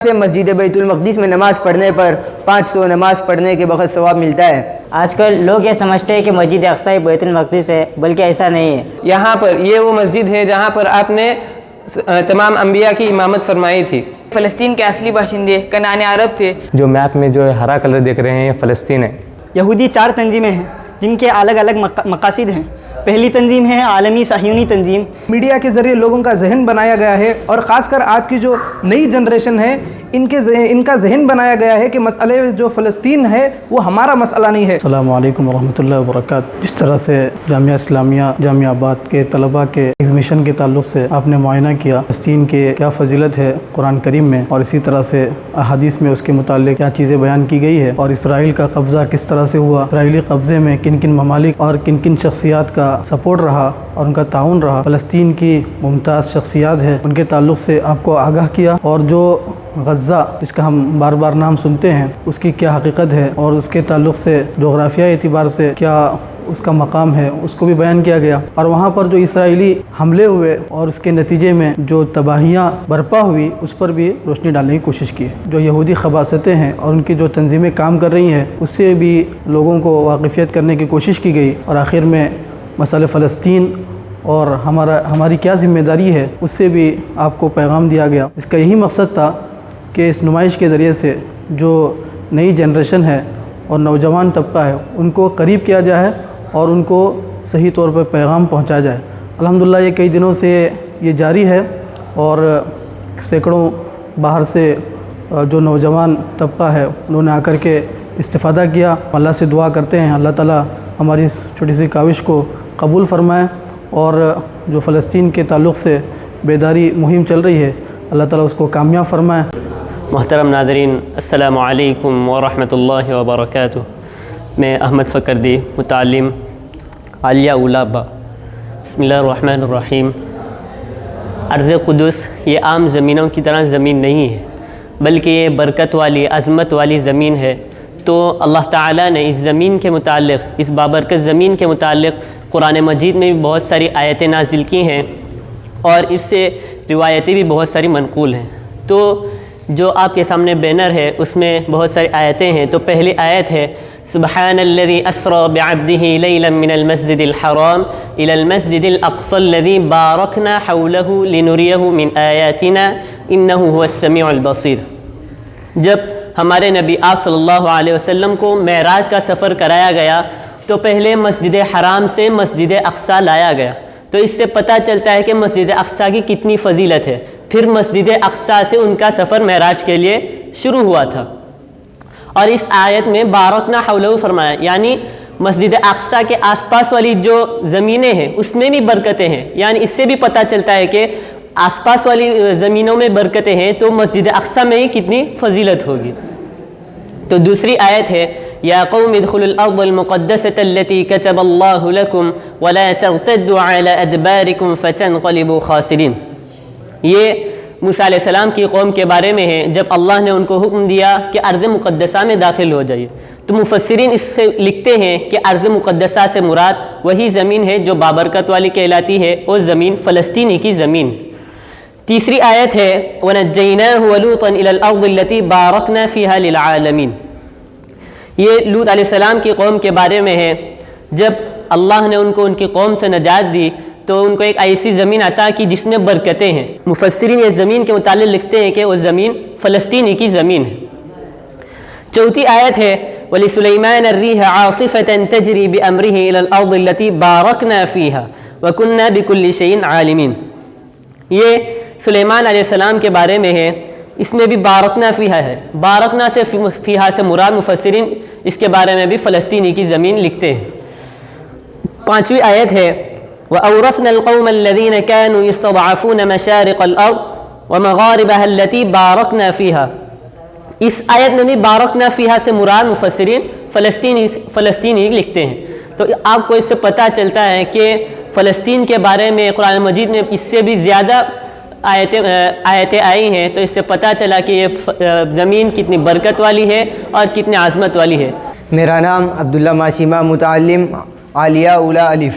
سے مسجد بیت المقدس میں نماز پڑھنے پر 500 نماز پڑھنے کے بخت ثواب ملتا ہے۔ آج کل لوگ یہ سمجھتے ہیں کہ مسجد اقصی بیت المقدس ہے، بلکہ ایسا نہیں ہے۔ یہاں پر یہ وہ مسجد ہے جہاں پر آپ نے تمام انبیاء کی امامت فرمائی تھی۔ فلسطین کے اصلی باشندے کنعان عرب تھے۔ جو میپ میں جو ہرا کلر دیکھ رہے ہیں یہ فلسطین ہے۔ یہودی 4 تنظیمیں ہیں جن کے الگ الگ مقاصد ہیں۔ پہلی تنظیم ہے عالمی صہیونی تنظیم۔ میڈیا کے ذریعے لوگوں کا ذہن بنایا گیا ہے، اور خاص کر آج کی جو نئی جنریشن ہے ان کا ذہن بنایا گیا ہے کہ مسئلے جو فلسطین ہے وہ ہمارا مسئلہ نہیں ہے۔ السلام علیکم ورحمۃ اللہ وبرکاتہ۔ جس طرح سے جامعہ اسلامیہ جامعہ آباد کے طلباء کے ایگزیبیشن کے تعلق سے آپ نے معائنہ کیا فلسطین کے کیا فضیلت ہے قرآن کریم میں، اور اسی طرح سے احادیث میں اس کے متعلق کیا چیزیں بیان کی گئی ہے، اور اسرائیل کا قبضہ کس طرح سے ہوا، اسرائیلی قبضے میں کن کن ممالک اور کن کن شخصیات کا سپورٹ رہا اور ان کا تعاون رہا، فلسطین کی ممتاز شخصیات ہے ان کے تعلق سے آپ کو آگاہ کیا، اور جو غزہ جس کا ہم بار بار نام سنتے ہیں اس کی کیا حقیقت ہے اور اس کے تعلق سے جغرافیائی اعتبار سے کیا اس کا مقام ہے اس کو بھی بیان کیا گیا، اور وہاں پر جو اسرائیلی حملے ہوئے اور اس کے نتیجے میں جو تباہیاں برپا ہوئی اس پر بھی روشنی ڈالنے کی کوشش کی۔ جو یہودی خباثتیں ہیں اور ان کی جو تنظیمیں کام کر رہی ہیں اس سے بھی لوگوں کو واقفیت کرنے کی کوشش کی گئی، اور آخر میں مسئلہ فلسطین اور ہماری کیا ذمہ داری ہے اس سے بھی آپ کو پیغام دیا گیا۔ اس کا یہی مقصد تھا کہ اس نمائش کے ذریعے سے جو نئی جنریشن ہے اور نوجوان طبقہ ہے ان کو قریب کیا جائے اور ان کو صحیح طور پر پیغام پہنچایا جائے۔ الحمدللہ یہ کئی دنوں سے یہ جاری ہے، اور سینکڑوں باہر سے جو نوجوان طبقہ ہے انہوں نے آ کر کے استفادہ کیا۔ اللہ سے دعا کرتے ہیں اللہ تعالیٰ ہماری اس چھوٹی سی کاوش کو قبول فرمائے، اور جو فلسطین کے تعلق سے بیداری مہم چل رہی ہے اللہ تعالیٰ اس کو کامیاب فرمائے۔ محترم ناظرین، السلام علیکم ورحمۃ اللہ وبرکاتہ۔ میں احمد فکردی، متعلم عالیہ اولیٰ با۔ بسم اللہ الرحمن الرحیم۔ ارض قدس یہ عام زمینوں کی طرح زمین نہیں ہے، بلکہ یہ برکت والی عظمت والی زمین ہے۔ تو اللہ تعالیٰ نے اس زمین کے متعلق، اس بابرکت زمین کے متعلق قرآن مجید میں بھی بہت ساری آیتیں نازل کی ہیں، اور اس سے روایتیں بھی بہت ساری منقول ہیں۔ تو جو آپ کے سامنے بینر ہے اس میں بہت ساری آیتیں ہیں۔ تو پہلی آیت ہے سبحان الذي اسرى بعبده ليلا من المسجد الحرام الى المسجد الاقصى الذي باركنا حوله لنريه من آياتنا انه هو السميع البصير۔ جب ہمارے نبی آپ صلی اللہ علیہ وسلم کو معراج کا سفر کرایا گیا تو پہلے مسجد حرام سے مسجد اقصی لایا گیا، تو اس سے پتہ چلتا ہے کہ مسجد اقصی کی کتنی فضیلت ہے۔ پھر مسجد اقصی سے ان کا سفر معراج کے لیے شروع ہوا تھا، اور اس آیت میں بارکنا حولہ فرمایا، یعنی مسجد اقصی کے آس پاس والی جو زمینیں ہیں اس میں بھی برکتیں ہیں، یعنی اس سے بھی پتہ چلتا ہے کہ آس پاس والی زمینوں میں برکتیں ہیں تو مسجد اقصی میں ہی کتنی فضیلت ہوگی۔ تو دوسری آیت ہے یا قوم ادخلوا الارض المقدسة التي كتب الله لكم ولا ترتدوا على ادباركم فتنقلبوا خاسرين۔ یہ موسیٰ علیہ السلام کی قوم کے بارے میں ہے جب اللہ نے ان کو حکم دیا کہ ارض مقدسہ میں داخل ہو جائیے۔ تو مفسرین اس سے لکھتے ہیں کہ ارض مقدسہ سے مراد وہی زمین ہے جو بابرکت والی کہلاتی ہے، وہ زمین فلسطینی کی زمین۔ تیسری آیت ہے وَنَجَّيْنَاهُ وَلُوطًا إِلَى الْأَرْضِ الَّتِي بَارَكْنَا فِيهَا لِلْعَالَمِينَ۔ یہ لوط علیہ السلام کی قوم کے بارے میں ہے، جب اللہ نے ان کو ان کی قوم سے نجات دی تو ان کو ایک ایسی زمین عطا کی جس میں برکتیں ہیں۔ مفسرین یہ زمین کے متعلق لکھتے ہیں کہ وہ زمین فلسطینی کی زمین ہے۔ چوتھی آیت ہے وَلِسُلَيْمَانَ الرِّيحَ عَاصِفَةً تَجْرِي بِأَمْرِهِ إِلَى الْأَرْضِ الَّتِي بَارَكْنَا فِيهَا وَكُنَّا بِكُلِّ شَيْءٍ عَالِمِينَ۔ یہ سلیمان علیہ السلام کے بارے میں ہے، اس میں بھی بارکنا فیہا ہے۔ بارکنا سے فیہا سے مراد مفسرین اس کے بارے میں بھی فلسطینی کی زمین لکھتے ہیں۔ پانچویں آیت ہے وَأَوْرَثْنَا الْقَوْمَ الَّذِينَ كَانُوا يَسْتَضْعَفُونَ مَشَارِقَ الْأَرْضِ وَمَغَارِبَهَا الَّتِي بَارَكْنَا فِيهَا۔ اس آیت میں بھی بارکنا فیہا سے مراد مفسرین فلسطینی لکھتے ہیں۔ تو آپ کو اس سے پتہ چلتا ہے کہ فلسطین کے بارے میں قرآن مجید میں اس سے بھی زیادہ آیتیں آئی ہیں، تو اس سے پتہ چلا کہ یہ زمین کتنی برکت والی ہے اور کتنی عظمت والی ہے۔ میرا نام عبداللہ ماشیمہ، متعلم عالیہ اولیٰ الف۔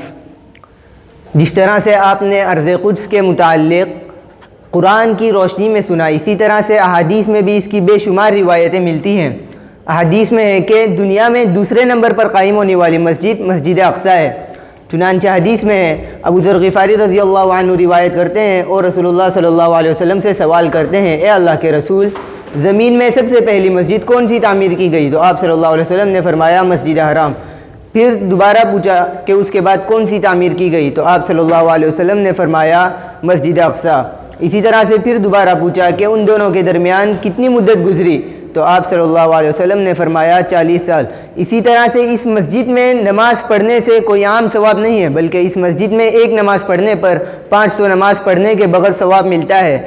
جس طرح سے آپ نے ارض قدس کے متعلق قرآن کی روشنی میں سنا۔ اسی طرح سے احادیث میں بھی اس کی بے شمار روایتیں ملتی ہیں۔ احادیث میں ہے کہ دنیا میں دوسرے نمبر پر قائم ہونے والی مسجد مسجد اقصی ہے۔ چنانچہ حدیث میں ہے، ابو ذر غفاری رضی اللہ عنہ روایت کرتے ہیں اور رسول اللہ صلی اللہ علیہ وسلم سے سوال کرتے ہیں، اے اللہ کے رسول، زمین میں سب سے پہلی مسجد کون سی تعمیر کی گئی؟ تو آپ صلی اللہ علیہ وسلم نے فرمایا مسجد حرام۔ پھر دوبارہ پوچھا کہ اس کے بعد کون سی تعمیر کی گئی؟ تو آپ صلی اللہ علیہ وسلم نے فرمایا مسجد اقصی۔ اسی طرح سے پھر دوبارہ پوچھا کہ ان دونوں کے درمیان کتنی مدت گزری؟ تو آپ صلی اللہ علیہ وسلم نے فرمایا 40 سال۔ اسی طرح سے اس مسجد میں نماز پڑھنے سے کوئی عام ثواب نہیں ہے، بلکہ اس مسجد میں ایک نماز پڑھنے پر 500 نماز پڑھنے کے بغیر ثواب ملتا ہے۔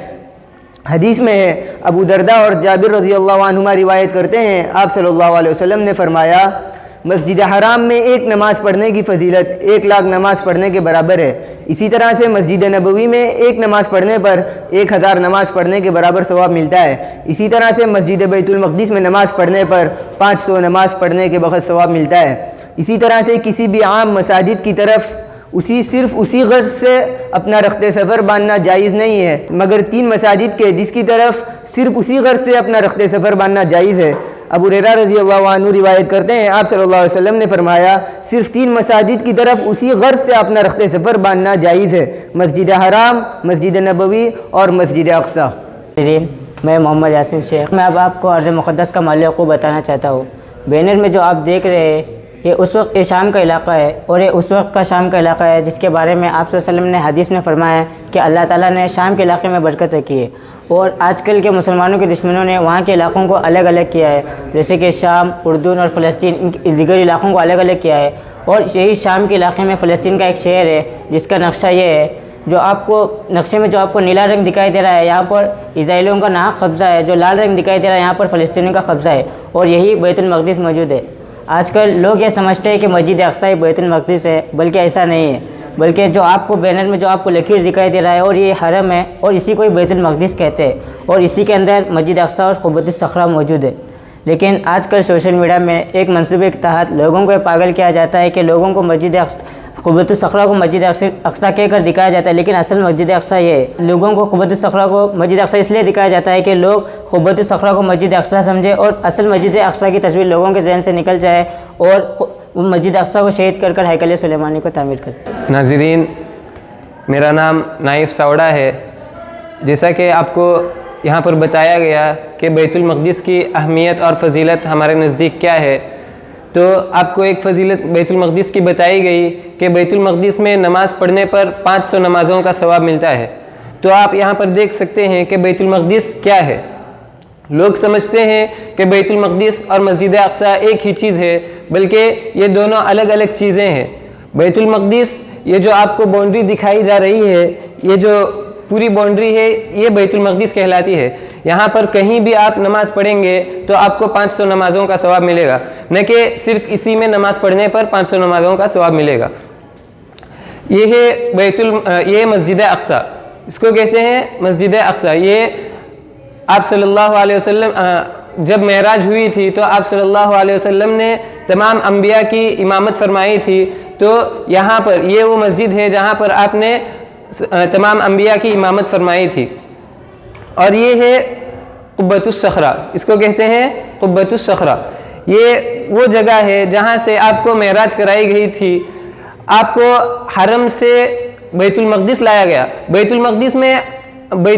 حدیث میں ہے، ابو درداء اور جابر رضی اللہ عنہما روایت کرتے ہیں، آپ صلی اللہ علیہ وسلم نے فرمایا مسجد حرام میں ایک نماز پڑھنے کی فضیلت 1,00,000 نماز پڑھنے کے برابر ہے۔ اسی طرح سے مسجد نبوی میں ایک نماز پڑھنے پر 1,000 نماز پڑھنے کے برابر ثواب ملتا ہے۔ اسی طرح سے مسجد بیت المقدس میں نماز پڑھنے پر 500 نماز پڑھنے کے بغیر ثواب ملتا ہے۔ اسی طرح سے کسی بھی عام مساجد کی طرف صرف اسی غرض سے اپنا رخت سفر باندھنا جائز نہیں ہے، مگر 3 مساجد کے جس کی طرف صرف اسی غرض سے اپنا رخت سفر باندھنا جائز ہے۔ ابو ہریرہ رضی اللہ عنہ روایت کرتے ہیں، آپ صلی اللہ علیہ وسلم نے فرمایا صرف 3 مساجد کی طرف اسی غرض سے اپنا رخت سفر باندھنا جائز ہے، مسجد حرام، مسجد نبوی اور مسجد اقصی۔ میں محمد یاسین شیخ، میں اب آپ کو ارض مقدس کا معلق بتانا چاہتا ہوں۔ بینر میں جو آپ دیکھ رہے ہیں یہ اس وقت یہ شام کا علاقہ ہے، اور یہ اس وقت کا شام کا علاقہ ہے جس کے بارے میں آپ صلی اللہ علیہ وسلم نے حدیث میں فرمایا ہے کہ اللہ تعالیٰ نے شام کے علاقے میں برکت رکھی ہے، اور آج کل کے مسلمانوں کے دشمنوں نے وہاں کے علاقوں کو الگ الگ کیا ہے، جیسے کہ شام، اردن اور فلسطین، ان دیگر علاقوں کو الگ الگ کیا ہے۔ اور یہی شام کے علاقے میں فلسطین کا ایک شہر ہے جس کا نقشہ یہ ہے، جو آپ کو نقشے میں جو آپ کو نیلا رنگ دکھائی دے رہا ہے یہاں پر اسرائیلیوں کا ناحق قبضہ ہے، جو لال رنگ دکھائی دے رہا ہے یہاں پر فلسطینیوں کا قبضہ ہے، اور یہی بیت المقدس موجود ہے۔ آج کل لوگ یہ سمجھتے ہیں کہ مسجد اقصی بیت المقدس ہے، بلکہ ایسا نہیں ہے، بلکہ جو آپ کو بینر میں جو آپ کو لکیر دکھائی دے رہا ہے اور یہ حرم ہے، اور اسی کو بیت المقدس کہتے ہیں، اور اسی کے اندر مسجد اقصی اور قبۃ الصخرہ موجود ہے۔ لیکن آج کل سوشل میڈیا میں ایک منصوبے کے تحت لوگوں کو یہ پاگل کیا جاتا ہے کہ لوگوں کو قبۃ الصخرہ کو مسجد اقصی کہہ کر دکھایا جاتا ہے، لیکن اصل مسجد اقصی یہ ہے۔ لوگوں کو قبۃ الصخرہ کو مسجد اقصی اس لیے دکھایا جاتا ہے کہ لوگ قبۃ الصخرہ کو مسجد اقصی سمجھے اور اصل مسجد اقصی کی تصویر لوگوں کے ذہن سے نکل جائے، اور مسجد اقصی کو شہید کر ہیکل سلیمانی کو تعمیر کرتے ہیں۔ ناظرین، میرا نام نائف ساوڑا ہے۔ جیسا کہ آپ کو یہاں پر بتایا گیا کہ بیت المقدس کی اہمیت اور فضیلت ہمارے نزدیک کیا ہے، تو آپ کو ایک فضیلت بیت المقدس کی بتائی گئی کہ بیت المقدس میں نماز پڑھنے پر 500 نمازوں کا ثواب ملتا ہے۔ تو آپ یہاں پر دیکھ سکتے ہیں کہ بیت المقدس کیا ہے۔ لوگ سمجھتے ہیں کہ بیت المقدس اور مسجد اقصی ایک ہی چیز ہے، بلکہ یہ دونوں الگ الگ چیزیں ہیں۔ بیت المقدس، یہ جو آپ کو باؤنڈری دکھائی جا رہی ہے، یہ جو پوری باؤنڈری ہے، یہ بیت المقدس کہلاتی ہے۔ یہاں پر کہیں بھی آپ نماز پڑھیں گے تو آپ کو 500 نمازوں کا ثواب ملے گا، نہ کہ صرف اسی میں نماز پڑھنے پر 500 نمازوں کا ثواب ملے گا۔ یہ ہے یہ مسجد اقصی، اس کو کہتے ہیں مسجد اقصی۔ یہ آپ صلی اللہ علیہ وسلم جب معراج ہوئی تھی تو آپ صلی اللہ علیہ وسلم نے تمام انبیاء کی امامت فرمائی تھی، تو یہاں پر یہ وہ مسجد ہے جہاں پر آپ نے تمام انبیاء کی امامت فرمائی تھی۔ اور یہ ہے قبۃ الصخرہ، اس کو کہتے ہیں قبۃ الصخرہ۔ یہ وہ جگہ ہے جہاں سے آپ کو معراج کرائی گئی تھی، آپ کو حرم سے بیت المقدس لایا گیا، بیت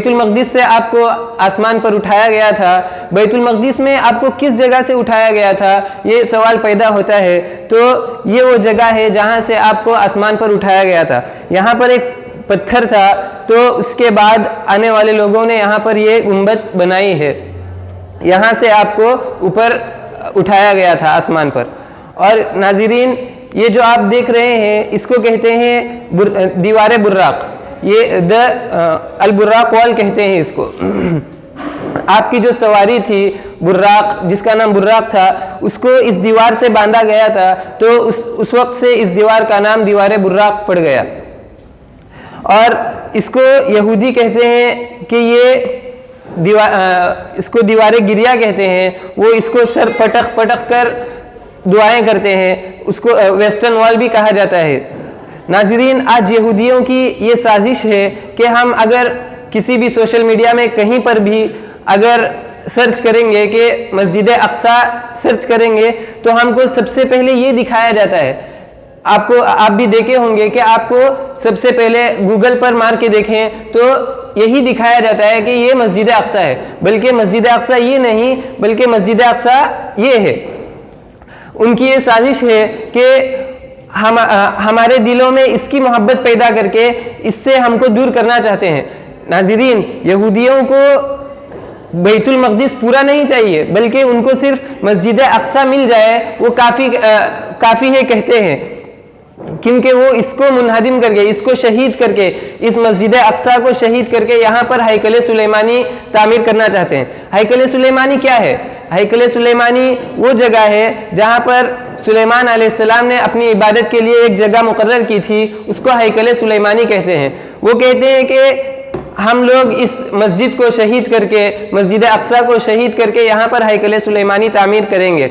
المقدس سے آپ کو آسمان پر اٹھایا گیا تھا۔ بیت المقدس میں آپ کو کس جگہ سے اٹھایا گیا تھا، یہ سوال پیدا ہوتا ہے۔ تو یہ وہ جگہ ہے جہاں سے آپ کو آسمان پر اٹھایا گیا تھا۔ یہاں پر ایک پتھر تھا، تو اس کے بعد آنے والے لوگوں نے یہاں پر یہ گنبد بنائی ہے، یہاں سے آپ کو اوپر اٹھایا گیا تھا آسمان پر۔ اور ناظرین، یہ جو آپ دیکھ رہے ہیں اس کو کہتے ہیں دیوار براق، یہ البراق وال کہتے ہیں اس کو۔ آپ کی جو سواری تھی براق، جس کا نام براق تھا، اس کو اس دیوار سے باندھا گیا تھا، تو اس وقت سے اس دیوار کا نام دیوار براق پڑ گیا۔ اور اس کو یہودی کہتے ہیں کہ اس کو دیوار گریا کہتے ہیں، وہ اس کو سر پٹخ پٹخ کر دعائیں کرتے ہیں، اس کو ویسٹرن وال بھی کہا جاتا ہے۔ ناظرین، آج یہودیوں کی یہ سازش ہے کہ ہم اگر کسی بھی سوشل میڈیا میں کہیں پر بھی اگر سرچ کریں گے کہ مسجد اقصی سرچ کریں گے تو ہم کو سب سے پہلے یہ دکھایا جاتا ہے. آپ بھی دیکھے ہوں گے کہ آپ کو سب سے پہلے گوگل پر مار کے دیکھیں تو یہی دکھایا جاتا ہے کہ یہ مسجد اقصی ہے، بلکہ مسجد اقصی یہ نہیں بلکہ مسجد اقصی یہ ہے. ان کی یہ سازش ہے کہ ہمارے دلوں میں اس کی محبت پیدا کر کے اس سے ہم کو دور کرنا چاہتے ہیں. ناظرین، یہودیوں کو بیت المقدس پورا نہیں چاہیے بلکہ ان کو صرف مسجد اقصی مل جائے وہ کافی ہے کہتے ہیں، کیونکہ وہ اس کو منہدم کر کے، اس کو شہید کر کے، اس مسجد اقصی کو شہید کر کے یہاں پر ہیکل سلیمانی تعمیر کرنا چاہتے ہیں. ہیکل سلیمانی کیا ہے؟ ہیکل سلیمانی وہ جگہ ہے جہاں پر سلیمان علیہ السلام نے اپنی عبادت کے لیے ایک جگہ مقرر کی تھی، اس کو ہیکل سلیمانی کہتے ہیں. وہ کہتے ہیں کہ ہم لوگ اس مسجد کو شہید کر کے، مسجد اقصی کو شہید کر کے یہاں پر ہیکل سلیمانی تعمیر کریں گے.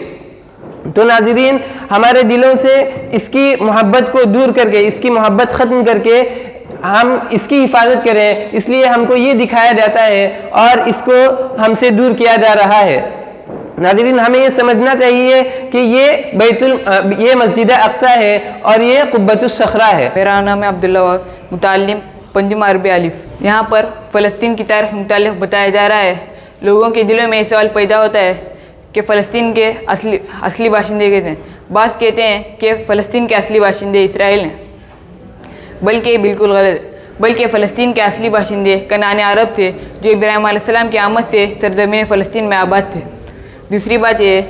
تو ناظرین، ہمارے دلوں سے اس کی محبت کو دور کر کے، اس کی محبت ختم کر کے ہم اس کی حفاظت کریں، اس لیے ہم کو یہ دکھایا جاتا ہے اور اس کو ہم سے دور کیا جا رہا ہے. ناظرین، ہمیں یہ سمجھنا چاہیے کہ یہ مسجد اقصی ہے اور یہ قبۃ الصخرہ ہے. میرا نام ہے عبداللہ واق، متعلم پنجم عربی الف. یہاں پر فلسطین کی تاریخ متعلق بتایا جا رہا ہے. لوگوں کے دلوں میں یہ سوال پیدا ہوتا ہے کہ فلسطین کے اصلی باشندے کہتے ہیں. بعض کہتے ہیں کہ فلسطین کے اصلی باشندے اسرائیل ہیں، بلکہ یہ بالکل غلط ہے. بلکہ فلسطین کے اصلی باشندے کنعانی عرب تھے جو ابراہیم علیہ السلام کی آمد سے سرزمین فلسطین میں آباد تھے. دوسری بات یہ،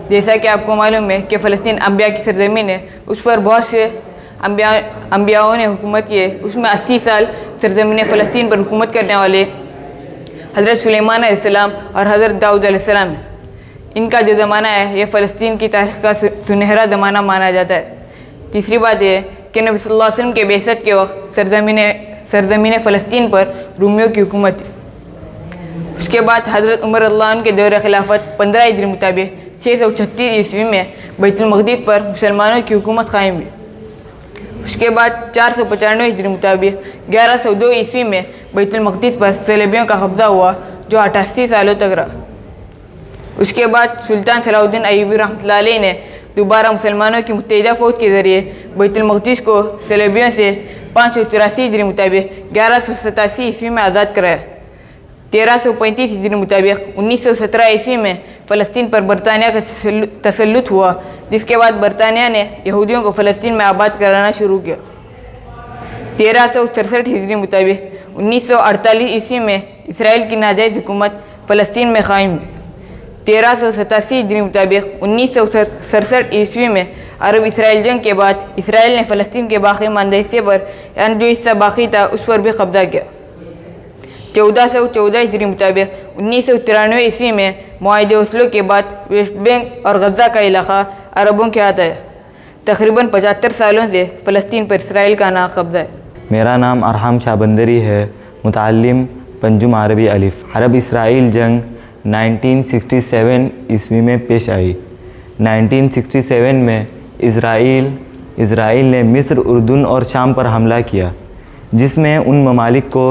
جیسا کہ آپ کو معلوم ہے کہ فلسطین انبیاء کی سرزمین ہے، اس پر بہت سے انبیاؤں نے حکومت کی ہے. اس میں 80 سال سرزمین فلسطین پر حکومت کرنے والے حضرت سلیمان علیہ السلام اور حضرت داؤد علیہ السلام ہیں. ان کا جو زمانہ ہے یہ فلسطین کی تاریخ کا سنہرا زمانہ مانا جاتا ہے. تیسری بات یہ کہ نبی صلی اللہ علیہ وسلم کے بعثت کے وقت سرزمین فلسطین پر رومیوں کی حکومت تھی. اس کے بعد حضرت عمر اللہ عنہ کے دور خلافت 15 ہجری مطابق 636 عیسوی میں بیت المقدس پر مسلمانوں کی حکومت قائم ہوئی. اس کے بعد 495 ہجری مطابق 1102 عیسوی میں بیت المقدس پر صلیبیوں کا قبضہ ہوا جو 88 سالوں تک رہا. اس کے بعد سلطان صلاح الدین ایوبی رحمۃ اللہ علیہ نے دوبارہ مسلمانوں کی متحدہ فوج کے ذریعے بیت المقدس کو صلیبیوں سے 584 ہجری مطابق 1187 عیسوی میں آزاد کرایا. 1335 ہجری مطابق 1917 عیسوی میں فلسطین پر برطانیہ کا تسلط ہوا، جس کے بعد برطانیہ نے یہودیوں کو فلسطین میں آباد کرانا شروع کیا. 1367 ہجری مطابق 1948 عیسوی میں اسرائیل کی ناجائز حکومت فلسطین میں قائم ہوئی. 1387 ہجری مطابق 1967 عیسوی میں عرب اسرائیل جنگ کے بعد اسرائیل نے فلسطین کے باقی ماندہ حصے پر، یعنی جو حصہ باقی تھا اس پر بھی قبضہ کیا. 1414 ہجری مطابق 1993 عیسوی میں معاہدے اوسلو کے بعد ویسٹ بینک اور غزہ کا علاقہ عربوں کے ہاتھ آیا. تقریباً 75 سالوں سے فلسطین پر اسرائیل کا نا قبضہ ہے. میرا نام ارحم شاہ بندری ہے، متعلم پنجم عربی الف. عرب اسرائیل جنگ 1967 عیسوی میں پیش آئی. 1967 میں اسرائیل نے مصر، اردن اور شام پر حملہ کیا، جس میں ان ممالک کو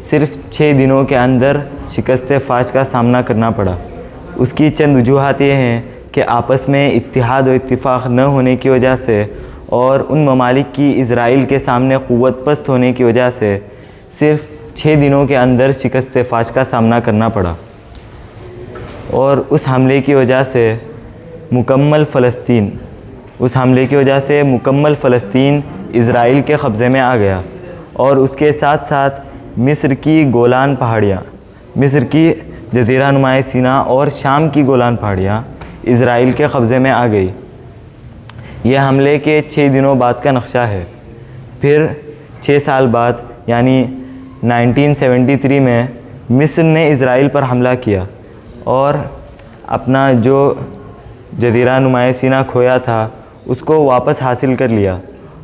صرف 6 دنوں کے اندر شکست فاش کا سامنا کرنا پڑا. اس کی چند وجوہات یہ ہیں کہ آپس میں اتحاد و اتفاق نہ ہونے کی وجہ سے اور ان ممالک کی اسرائیل کے سامنے قوت پست ہونے کی وجہ سے صرف 6 دنوں کے اندر شکست فاش کا سامنا کرنا پڑا. اور اس حملے کی وجہ سے مکمل فلسطین اسرائیل کے قبضے میں آ گیا، اور اس کے ساتھ ساتھ مصر کی گولان پہاڑیاں، مصر کی جزیرہ نمائے سینا اور شام کی گولان پہاڑیاں اسرائیل کے قبضے میں آ گئی. یہ حملے کے 6 دنوں بعد کا نقشہ ہے. پھر 6 سال بعد یعنی 1973 میں مصر نے اسرائیل پر حملہ کیا اور اپنا جو جزیرہ نمائے سینا کھویا تھا اس کو واپس حاصل کر لیا،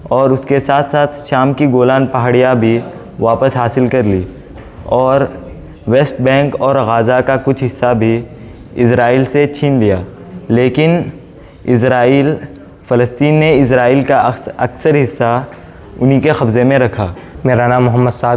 اور اس کے ساتھ ساتھ شام کی گولان پہاڑیاں بھی واپس حاصل کر لی، اور ویسٹ بینک اور غزہ کا کچھ حصہ بھی اسرائیل سے چھین لیا. لیکن فلسطین نے اسرائیل کا اکثر حصہ انہی کے قبضے میں رکھا. میرا نام محمد سعد،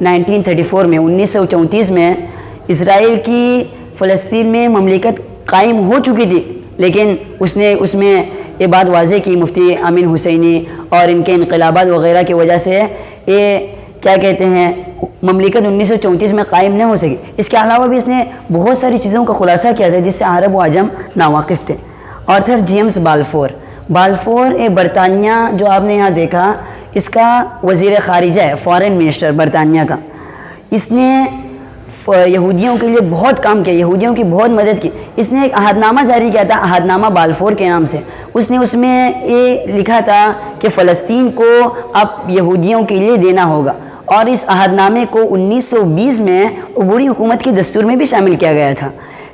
1934 میں 1934 میں اسرائیل کی فلسطین میں مملکت قائم ہو چکی تھی، لیکن اس نے اس میں یہ بات واضح کی مفتی امین حسینی اور ان کے انقلابات وغیرہ کی وجہ سے یہ کیا کہتے ہیں مملکت 1934 میں قائم نہیں ہو سکی۔ اس کے علاوہ بھی اس نے بہت ساری چیزوں کا خلاصہ کیا تھا جس سے عرب و عجم ناواقف تھے۔ آرتھر جیمز بالفور یہ برطانیہ جو آپ نے یہاں دیکھا اس کا وزیر خارجہ ہے، فارن منسٹر برطانیہ کا۔ اس نے یہودیوں کے لیے بہت کام کیا، یہودیوں کی بہت مدد کی۔ اس نے ایک عہد نامہ جاری کیا تھا، عہد نامہ بالفور کے نام سے۔ اس نے اس میں یہ لکھا تھا کہ فلسطین کو اب یہودیوں کے لیے دینا ہوگا، اور اس عہد نامے کو 1920 میں عبوری حکومت کے دستور میں بھی شامل کیا گیا تھا۔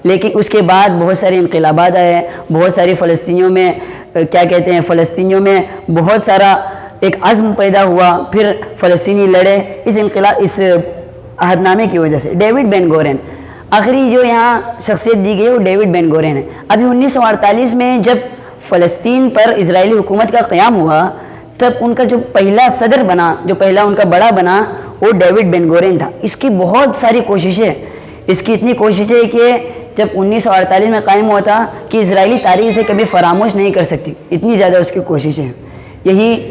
لیکن اس کے بعد بہت سارے انقلابات آئے، بہت ساری فلسطینیوں میں بہت سارا ایک عزم پیدا ہوا، پھر فلسطینی لڑے اس عہد نامے کی وجہ سے۔ ڈیوڈ بین گورن آخری جو یہاں شخصیت دی گئی ہے وہ ڈیوڈ بین گورن ہے۔ ابھی 1948 میں جب فلسطین پر اسرائیلی حکومت کا قیام ہوا تب ان کا جو پہلا صدر بنا، جو پہلا ان کا بڑا بنا وہ ڈیوڈ بین گورن تھا۔ اس کی بہت ساری کوششیں، اس کی اتنی کوششیں کہ جب 1948 میں قائم ہوا تھا کہ اسرائیلی تاریخ سے کبھی فراموش نہیں کر سکتی، اتنی زیادہ اس کی کوششیں ہیں۔ یہی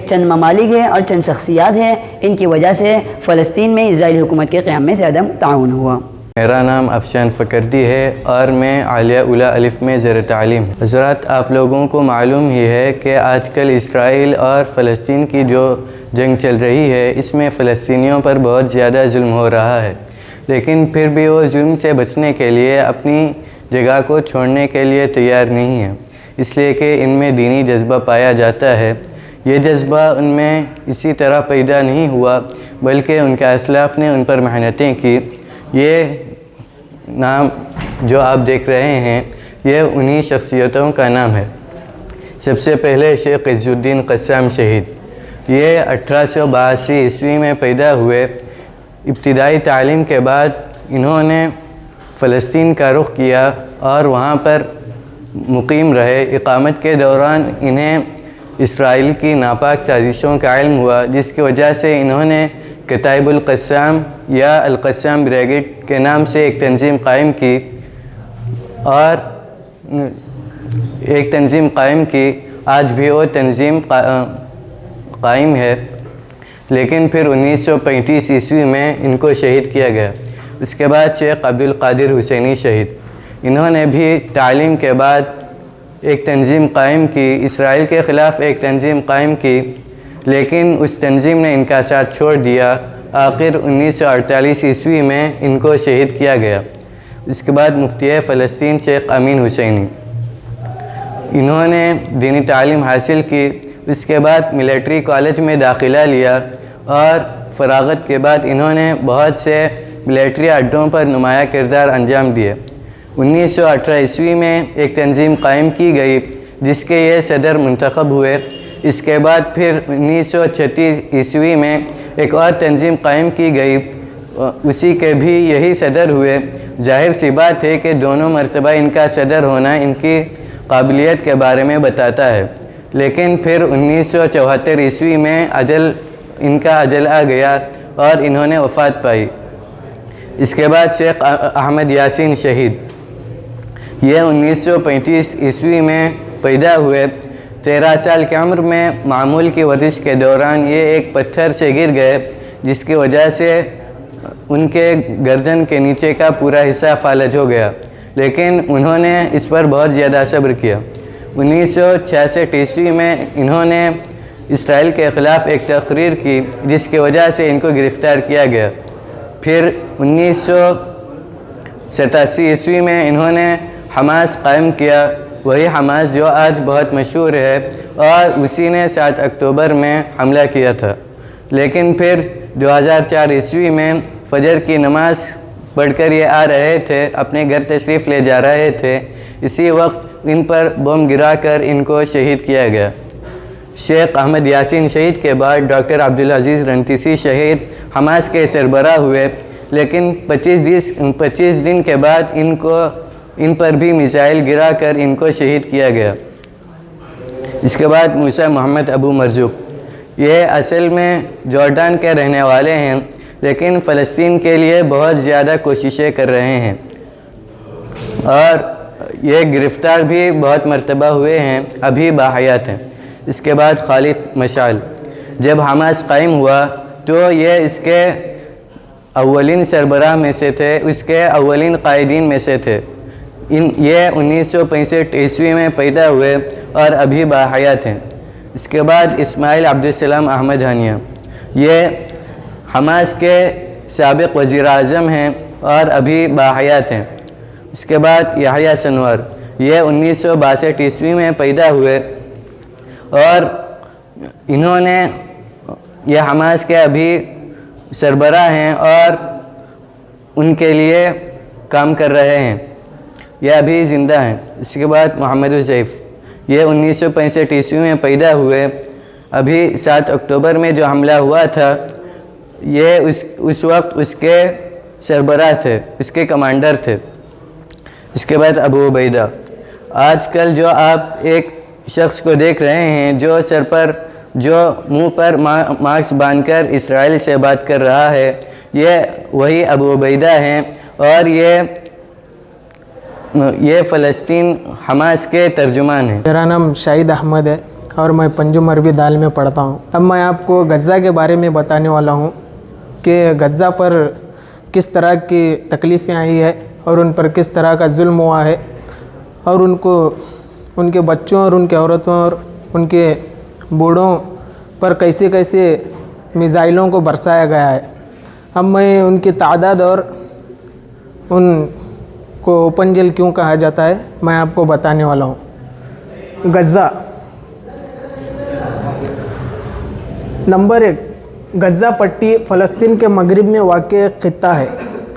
چند ممالک ہیں اور چند شخصیات ہیں، ان کی وجہ سے فلسطین میں اسرائیلی حکومت کے قیام میں سے عدم تعاون ہوا۔ میرا نام افشان فکردی ہے اور میں عالیہ اولی الف میں زیر تعلیم۔ حضرات، آپ لوگوں کو معلوم ہی ہے کہ آج کل اسرائیل اور فلسطین کی جو جنگ چل رہی ہے اس میں فلسطینیوں پر بہت زیادہ ظلم ہو رہا ہے، لیکن پھر بھی وہ ظلم سے بچنے کے لیے اپنی جگہ کو چھوڑنے کے لیے تیار نہیں ہیں، اس لیے کہ ان میں دینی جذبہ پایا جاتا ہے۔ یہ جذبہ ان میں اسی طرح پیدا نہیں ہوا بلکہ ان کے اسلاف نے ان پر محنتیں کی۔ یہ نام جو آپ دیکھ رہے ہیں یہ انہی شخصیتوں کا نام ہے۔ سب سے پہلے شیخ عز الدین قسام شہید، یہ 1882 عیسوی میں پیدا ہوئے۔ ابتدائی تعلیم کے بعد انہوں نے فلسطین کا رخ کیا اور وہاں پر مقیم رہے۔ اقامت کے دوران انہیں اسرائیل کی ناپاک سازشوں کا علم ہوا، جس کی وجہ سے انہوں نے کتائب القسام یا القسام بریگیڈ کے نام سے ایک تنظیم قائم کی آج بھی وہ تنظیم قائم ہے، لیکن پھر 1935 عیسوی میں ان کو شہید کیا گیا۔ اس کے بعد شیخ عبدالقادر حسینی شہید، انہوں نے بھی تعلیم کے بعد ایک تنظیم قائم کی، اسرائیل کے خلاف ایک تنظیم قائم کی، لیکن اس تنظیم نے ان کا ساتھ چھوڑ دیا۔ آخر 1948 عیسوی میں ان کو شہید کیا گیا۔ اس کے بعد مفتی فلسطین شیخ امین حسینی، انہوں نے دینی تعلیم حاصل کی، اس کے بعد ملٹری کالج میں داخلہ لیا اور فراغت کے بعد انہوں نے بہت سے ملٹری اڈوں پر نمایاں کردار انجام دیے۔ 1918 عیسوی میں ایک تنظیم قائم کی گئی جس کے یہ صدر منتخب ہوئے۔ اس کے بعد پھر 1936 عیسوی میں ایک اور تنظیم قائم کی گئی، اسی کے بھی یہی صدر ہوئے۔ ظاہر سی بات ہے کہ دونوں مرتبہ ان کا صدر ہونا ان کی قابلیت کے بارے میں بتاتا ہے، لیکن پھر 1974 عیسوی میں ان کا اجل آ گیا اور انہوں نے وفات پائی۔ اس کے بعد شیخ احمد یاسین شہید، یہ 1935 عیسوی میں پیدا ہوئے۔ 13 سال کی عمر میں معمول کی ورزش کے دوران یہ ایک پتھر سے گر گئے، جس کی وجہ سے ان کے گردن کے نیچے کا پورا حصہ فالج ہو گیا، لیکن انہوں نے اس پر بہت زیادہ صبر کیا۔ 1966 عیسوی میں انہوں نے اسرائیل کے خلاف ایک تقریر کی جس کی وجہ سے ان کو گرفتار کیا گیا۔ پھر 1987 عیسوی میں انہوں نے حماس قائم کیا، وہی حماس جو آج بہت مشہور ہے، اور اسی نے 7 اکتوبر میں حملہ کیا تھا۔ لیکن پھر 2004 عیسوی میں فجر کی نماز پڑھ کر یہ آ رہے تھے، اپنے گھر تشریف لے جا رہے تھے، اسی وقت ان پر بم گرا کر ان کو شہید کیا گیا۔ شیخ احمد یاسین شہید کے بعد ڈاکٹر عبدالعزیز رنتیسی شہید حماس کے سربراہ ہوئے، لیکن 25 دن کے بعد ان پر بھی میزائل گرا کر ان کو شہید کیا گیا۔ اس کے بعد موسیٰ محمد ابو مرزوق، یہ اصل میں جارڈان کے رہنے والے ہیں، لیکن فلسطین کے لیے بہت زیادہ کوششیں کر رہے ہیں اور یہ گرفتار بھی بہت مرتبہ ہوئے ہیں، ابھی باحیات ہیں۔ اس کے بعد خالد مشعل، جب حماس قائم ہوا تو یہ اس کے اولین سربراہ میں سے تھے، اس کے اولین قائدین میں سے تھے۔ یہ 1965 عیسوی میں پیدا ہوئے اور ابھی باحیات ہیں۔ اس کے بعد اسماعیل عبدالسلام احمد ہانیہ، یہ حماس کے سابق وزیر اعظم ہیں اور ابھی باحیات ہیں۔ اس کے بعد یحییٰ سنور، یہ 1962 عیسوی میں پیدا ہوئے اور انہوں نے یہ حماس کے ابھی سربراہ ہیں اور ان کے لیے کام کر رہے ہیں، یہ ابھی زندہ ہیں۔ اس کے بعد محمد الزیف، یہ 1965 عیسوی میں پیدا ہوئے، ابھی 7 اکتوبر میں جو حملہ ہوا تھا یہ اس وقت اس کے سربراہ تھے، اس کے کمانڈر تھے۔ اس کے بعد ابو عبیدہ، آج کل جو آپ ایک شخص کو دیکھ رہے ہیں جو سر پر جو منہ پر ماسک باندھ کر اسرائیل سے بات کر رہا ہے، یہ وہی ابو عبیدہ ہیں اور یہ فلسطین حماس کے ترجمان ہیں۔ میرا نام شاہد احمد ہے اور میں پنجم عربی دال میں پڑھتا ہوں۔ اب میں آپ کو غزہ کے بارے میں بتانے والا ہوں کہ غزہ پر کس طرح کی تکلیفیں آئی ہے اور ان پر کس طرح کا ظلم ہوا ہے اور ان کے بچوں اور ان کے عورتوں اور ان کے بوڑھوں پر کیسے کیسے میزائلوں کو برسایا گیا ہے۔ اب میں ان کی تعداد اور ان کو اوپن جیل کیوں کہا جاتا ہے میں آپ کو بتانے والا ہوں۔ غزہ، نمبر 1، غزہ پٹی فلسطین کے مغرب میں واقع ایک خطہ ہے،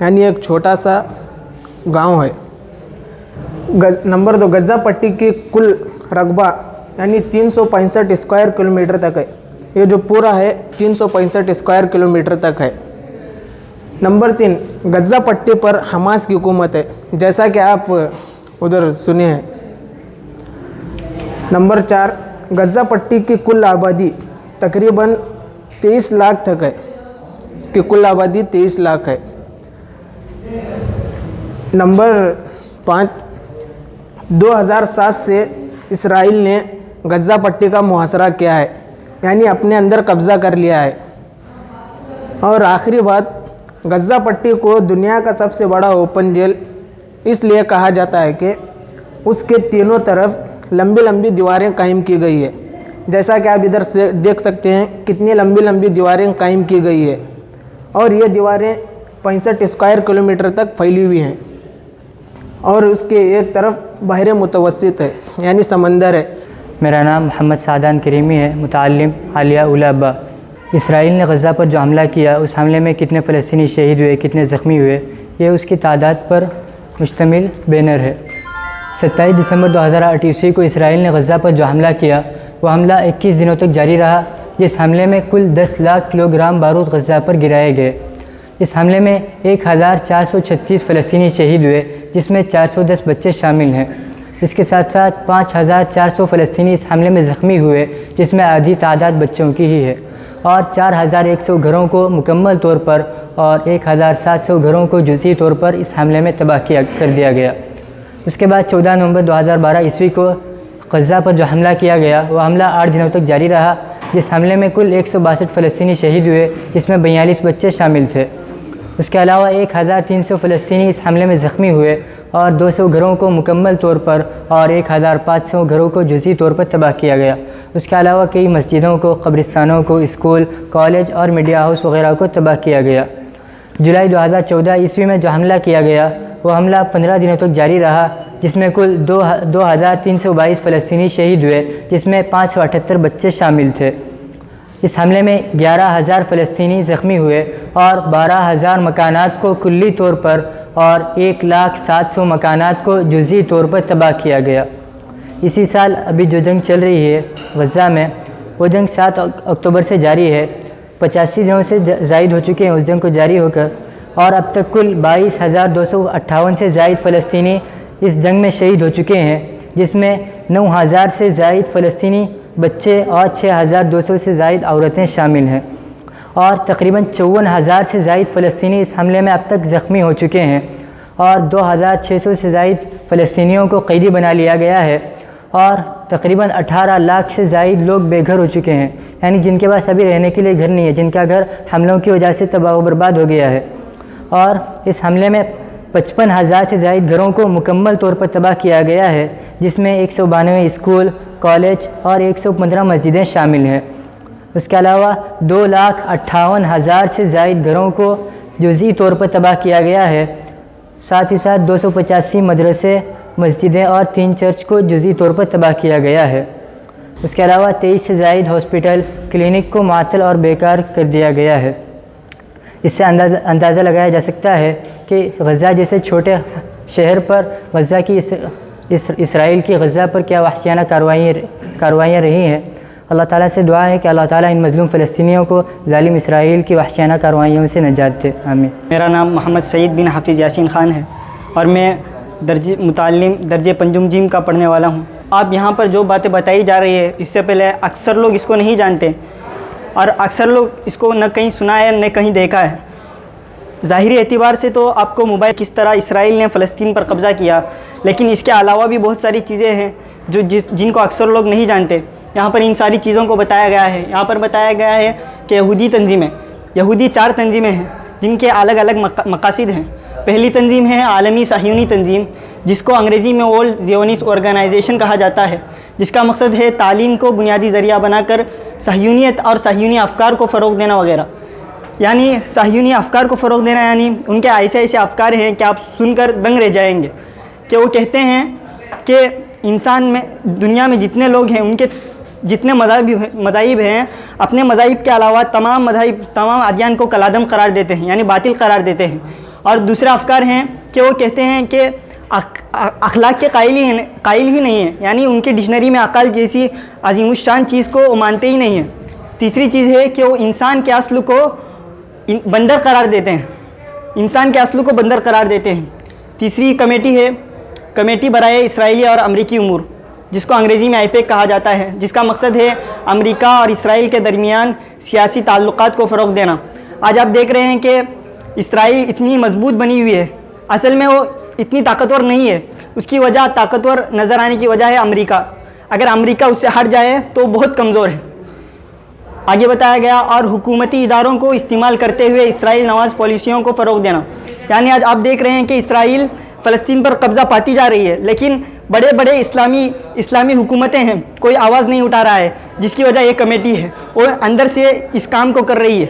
یعنی ایک چھوٹا سا گاؤں ہے۔ نمبر 2، غزہ پٹی کی کل رقبہ یعنی 365 اسکوائر کلومیٹر تک ہے۔ یہ جو پورا ہے 365 اسکوائر کلومیٹر تک ہے۔ نمبر 3، غزہ پٹی پر حماس کی حکومت ہے، جیسا کہ آپ ادھر سنے ہیں۔ نمبر 4، غزہ پٹی کی کل آبادی تقریباً 23 لاکھ تک ہے، اس کی کل آبادی 23 لاکھ ہے۔ نمبر 5، 2007 سے اسرائیل نے غزہ پٹی کا محاصرہ کیا ہے، یعنی اپنے اندر قبضہ کر لیا ہے۔ اور آخری بات، غزہ پٹی کو دنیا کا سب سے بڑا اوپن جیل اس لیے کہا جاتا ہے کہ اس کے تینوں طرف لمبی لمبی دیواریں قائم کی گئی ہے، جیسا کہ آپ ادھر سے دیکھ سکتے ہیں کتنی لمبی لمبی دیواریں قائم کی گئی ہے، اور یہ دیواریں 65 اسکوائر کلومیٹر تک پھیلی ہوئی ہیں، اور اس کے ایک طرف بحر متوسط ہے یعنی سمندر ہے۔ میرا نام محمد سعدان کریمی ہے، متعلم عالیہ اولا ابا۔ اسرائیل نے غزہ پر جو حملہ کیا اس حملے میں کتنے فلسطینی شہید ہوئے، کتنے زخمی ہوئے، یہ اس کی تعداد پر مشتمل بینر ہے۔ 27 دسمبر 2008 عیسوی کو اسرائیل نے غزہ پر جو حملہ کیا وہ حملہ 21 دنوں تک جاری رہا، جس حملے میں کل 10 لاکھ کلو گرام بارود غزہ پر گرائے گئے۔ اس حملے میں 1436 فلسطینی شہید ہوئے، جس میں 410 بچے شامل ہیں۔ اس کے ساتھ ساتھ 5400 فلسطینی اس حملے میں زخمی ہوئے، جس میں آدھی تعداد بچوں کی ہی ہے، اور 4100 گھروں کو مکمل طور پر اور 1700 گھروں کو جزئی طور پر اس حملے میں تباہ کر دیا گیا۔ اس کے بعد 14 نومبر 2012 عیسوی کو غزہ پر جو حملہ کیا گیا وہ حملہ 8 دنوں تک جاری رہا، جس حملے میں کل 162 فلسطینی شہید ہوئے، جس میں 42 بچے شامل تھے۔ اس کے علاوہ 1300 فلسطینی اس حملے میں زخمی ہوئے اور 200 گھروں کو مکمل طور پر اور 1500 گھروں کو جزئی طور پر تباہ کیا گیا۔ اس کے علاوہ کئی مسجدوں کو، قبرستانوں کو، اسکول، کالج اور میڈیا ہاؤس وغیرہ کو تباہ کیا گیا۔ جولائی 2014 عیسوی میں جو حملہ کیا گیا وہ حملہ 15 دنوں تک جاری رہا، جس میں کل 2322 فلسطینی شہید ہوئے، جس میں 578 بچے شامل تھے۔ اس حملے میں 11000 فلسطینی زخمی ہوئے اور 12000 مکانات کو کلی طور پر اور 1,07,000 مکانات کو جزئی طور پر تباہ کیا گیا۔ اسی سال ابھی جو جنگ چل رہی ہے غزہ میں، وہ جنگ 7 اکتوبر سے جاری ہے۔ 85 دنوں سے زائد ہو چکے ہیں اس جنگ کو جاری ہو کر، اور اب تک کل 22258 سے زائد فلسطینی اس جنگ میں شہید ہو چکے ہیں، جس میں 9000 سے زائد فلسطینی بچے اور 6200 سے زائد عورتیں شامل ہیں۔ اور تقریباً 54,000 سے زائد فلسطینی اس حملے میں اب تک زخمی ہو چکے ہیں اور 2,600 سے زائد فلسطینیوں کو قیدی بنا لیا گیا ہے اور تقریباً 18 لاکھ سے زائد لوگ بے گھر ہو چکے ہیں، یعنی جن کے پاس ابھی رہنے کے لیے گھر نہیں ہے، جن کا گھر حملوں کی وجہ سے تباہ و برباد ہو گیا ہے۔ اور اس حملے میں 55,000 سے زائد گھروں کو مکمل طور پر تباہ کیا گیا ہے، جس میں 192 اسکول، کالج اور 115 مسجدیں شامل ہیں۔ اس کے علاوہ 2,58,000 سے زائد گھروں کو جزئی طور پر تباہ کیا گیا ہے، ساتھ ہی ساتھ 285 مدرسے، مسجدیں اور 3 چرچ کو جزئی طور پر تباہ کیا گیا ہے۔ اس کے علاوہ 23 سے زائد ہاسپٹل، کلینک کو معطل اور بیکار کر دیا گیا ہے۔ اس سے اندازہ لگایا جا سکتا ہے کہ غزہ جیسے چھوٹے شہر پر غزہ کی اسرائیل کی غزہ پر کیا وحشیانہ کارروائیاں رہی ہیں۔ اللہ تعالیٰ سے دعا ہے کہ اللہ تعالیٰ ان مظلوم فلسطینیوں کو ظالم اسرائیل کی وحشیانہ کارروائیوں سے نجات دے، آمین۔ میرا نام محمد سعید بن حافظ یاسین خان ہے اور میں متعلم درجہ پنجم جیم کا پڑھنے والا ہوں۔ آپ یہاں پر جو باتیں بتائی جا رہی ہے، اس سے پہلے اکثر لوگ اس کو نہیں جانتے اور اکثر لوگ اس کو نہ کہیں سنا ہے نہ کہیں دیکھا ہے۔ ظاہری اعتبار سے تو آپ کو موبائل کس طرح اسرائیل نے فلسطین پر قبضہ کیا، لیکن اس کے علاوہ بھی بہت ساری چیزیں ہیں جو جن کو اکثر لوگ نہیں جانتے۔ یہاں پر ان ساری چیزوں کو بتایا گیا ہے۔ یہاں پر بتایا گیا ہے کہ یہودی 4 تنظیمیں ہیں جن کے الگ الگ مقاصد ہیں۔ پہلی تنظیم ہے عالمی صہیونی تنظیم، جس کو انگریزی میں ورلڈ زیونسٹ آرگنائزیشن کہا جاتا ہے، جس کا مقصد ہے تعلیم کو بنیادی ذریعہ بنا کر صہیونیت اور صہیونی افکار کو فروغ دینا وغیرہ۔ یعنی صہیونی افکار کو فروغ دینا یعنی ان کے ایسے افکار ہیں کہ آپ سن کر دنگ رہ جائیں گے، کہ وہ کہتے ہیں کہ انسان میں دنیا میں جتنے لوگ ہیں ان کے جتنے مذاہب ہیں، اپنے مذاہب کے علاوہ تمام ادیان کو کالعدم قرار دیتے ہیں، یعنی باطل قرار دیتے ہیں۔ اور دوسرا افکار ہیں کہ وہ کہتے ہیں کہ اخلاق کے قائل ہی نہیں ہیں، یعنی ان کی ڈکشنری میں عقل جیسی عظیم الشان چیز کو وہ مانتے ہی نہیں ہیں۔ تیسری چیز ہے کہ وہ انسان کے اصل کو بندر قرار دیتے ہیں، انسان کے اصل کو بندر قرار دیتے ہیں۔ تیسری کمیٹی ہے کمیٹی برائے اسرائیلی اور امریکی امور، جس کو انگریزی میں IPAC کہا جاتا ہے، جس کا مقصد ہے امریکہ اور اسرائیل کے درمیان سیاسی تعلقات کو فروغ دینا۔ آج آپ دیکھ رہے ہیں کہ اسرائیل اتنی مضبوط بنی ہوئی ہے، اصل میں وہ اتنی طاقتور نہیں ہے۔ اس کی وجہ طاقتور نظر آنے کی وجہ ہے امریکہ۔ اگر امریکہ اس سے ہٹ جائے تو بہت کمزور ہے۔ آگے بتایا گیا اور حکومتی اداروں کو استعمال کرتے ہوئے اسرائیل نواز پالیسیوں کو فروغ دینا، یعنی آج آپ دیکھ رہے ہیں کہ اسرائیل فلسطین پر قبضہ پاتی جا رہی ہے، لیکن بڑے بڑے اسلامی حکومتیں ہیں، کوئی آواز نہیں اٹھا رہا ہے، جس کی وجہ یہ کمیٹی ہے اور اندر سے اس کام کو کر رہی ہے۔